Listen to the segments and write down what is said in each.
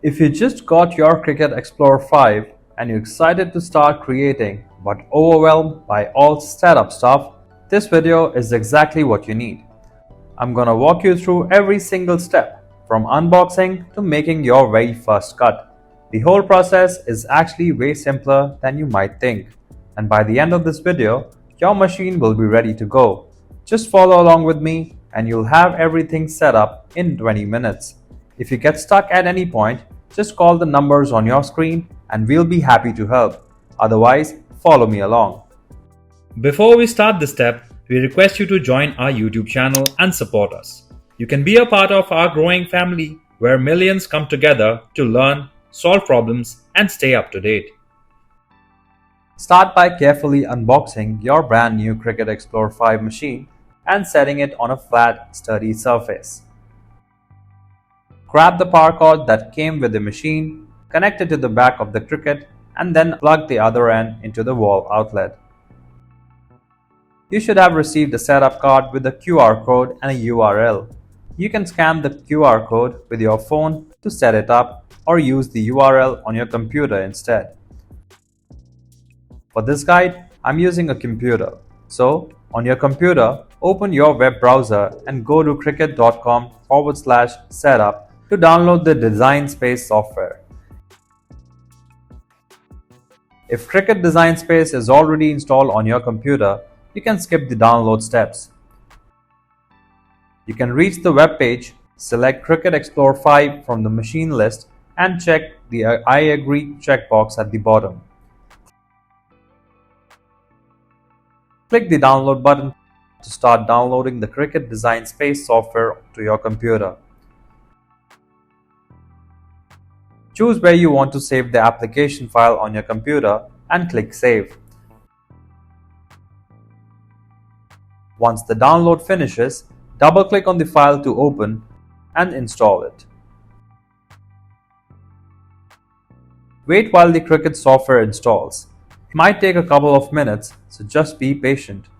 If you just got your Cricut Explore 5 and you're excited to start creating but overwhelmed by all setup stuff, this video is exactly what you need. I'm gonna walk you through every single step, from unboxing to making your very first cut. The whole process is actually way simpler than you might think, and by the end of this video, your machine will be ready to go. Just follow along with me and you'll have everything set up in 20 minutes. If you get stuck at any point, just call the numbers on your screen and we'll be happy to help. Otherwise, follow me along. Before we start this step, we request you to join our YouTube channel and support us. You can be a part of our growing family where millions come together to learn, solve problems, and stay up to date. Start by carefully unboxing your brand new Cricut Explore 5 machine and setting it on a flat, sturdy surface. Grab the power cord that came with the machine, connect it to the back of the Cricut, and then plug the other end into the wall outlet. You should have received a setup card with a QR code and a URL. You can scan the QR code with your phone to set it up or use the URL on your computer instead. For this guide, I'm using a computer. So, on your computer, open your web browser and go to cricut.com/setup to download the Design Space software. If Cricut Design Space is already installed on your computer, you can skip the download steps. You can reach the web page, select Cricut Explore 5 from the machine list, and check the I agree checkbox at the bottom. Click the download button to start downloading the Cricut Design Space software to your computer. Choose where you want to save the application file on your computer and click Save. Once the download finishes, double-click on the file to open and install it. Wait while the Cricut software installs. It might take a couple of minutes, so just be patient.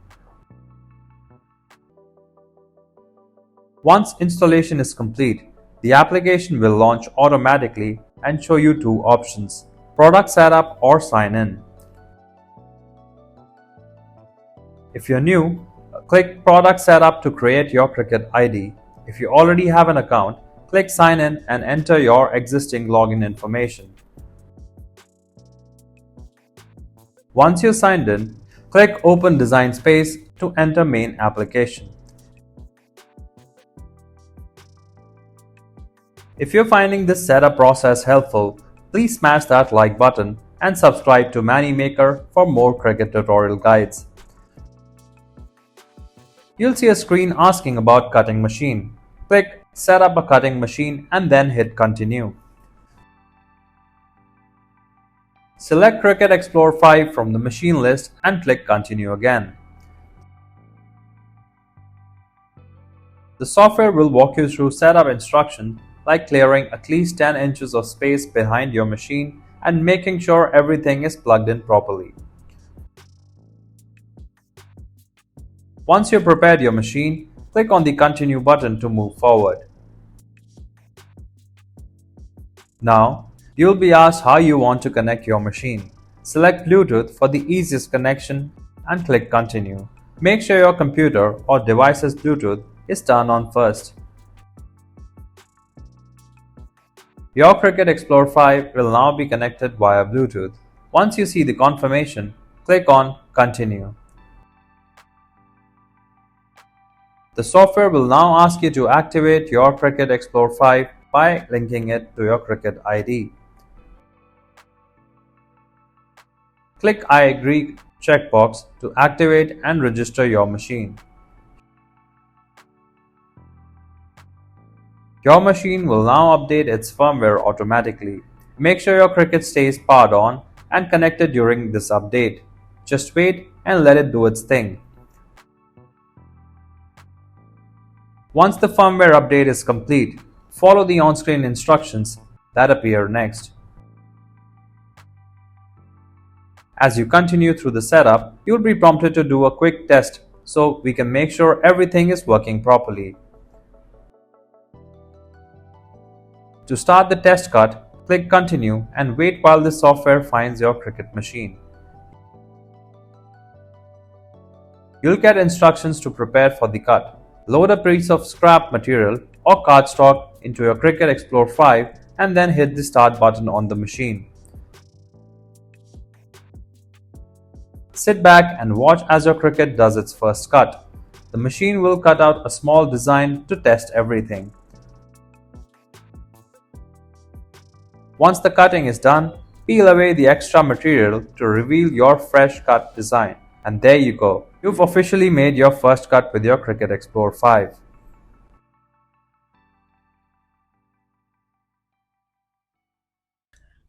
Once installation is complete, the application will launch automatically and show you two options: Product Setup or Sign In. If you're new, click Product Setup to create your Cricut ID. If you already have an account, click Sign In and enter your existing login information. Once you're signed in, click Open Design Space to enter main application. If you're finding this setup process helpful, please smash that like button and subscribe to Manny Maker for more Cricut tutorial guides. You'll see a screen asking about cutting machine. Click Set up a cutting machine and then hit Continue. Select Cricut Explore 5 from the machine list and click Continue again. The software will walk you through setup instructions like clearing at least 10 inches of space behind your machine and making sure everything is plugged in properly. Once you've prepared your machine, click on the Continue button to move forward. Now, you'll be asked how you want to connect your machine. Select Bluetooth for the easiest connection and click Continue. Make sure your computer or device's Bluetooth is turned on first. Your Cricut Explore 5 will now be connected via Bluetooth. Once you see the confirmation, click on Continue. The software will now ask you to activate your Cricut Explore 5 by linking it to your Cricut ID. Click I agree checkbox to activate and register your machine. Your machine will now update its firmware automatically. Make sure your Cricut stays powered on and connected during this update. Just wait and let it do its thing. Once the firmware update is complete, follow the on-screen instructions that appear next. As you continue through the setup, you'll be prompted to do a quick test so we can make sure everything is working properly. To start the test cut, Click Continue and wait while the software finds your Cricut machine. You'll get instructions to prepare for the cut. Load a piece of scrap material or cardstock into your Cricut Explore 5 and then hit the Start button on the machine. Sit back and watch as your Cricut does its first cut. The machine will cut out a small design to test everything. Once the cutting is done, peel away the extra material to reveal your fresh cut design. And there you go, you've officially made your first cut with your Cricut Explore 5.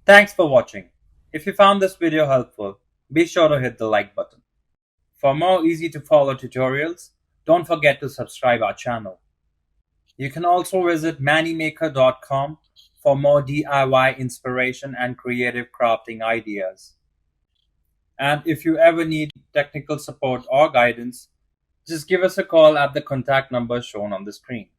Thanks for watching. If you found this video helpful, be sure to hit the like button. For more easy to follow tutorials, don't forget to subscribe our channel. You can also visit mannymaker.com for more DIY inspiration and creative crafting ideas. And if you ever need technical support or guidance, just give us a call at the contact number shown on the screen.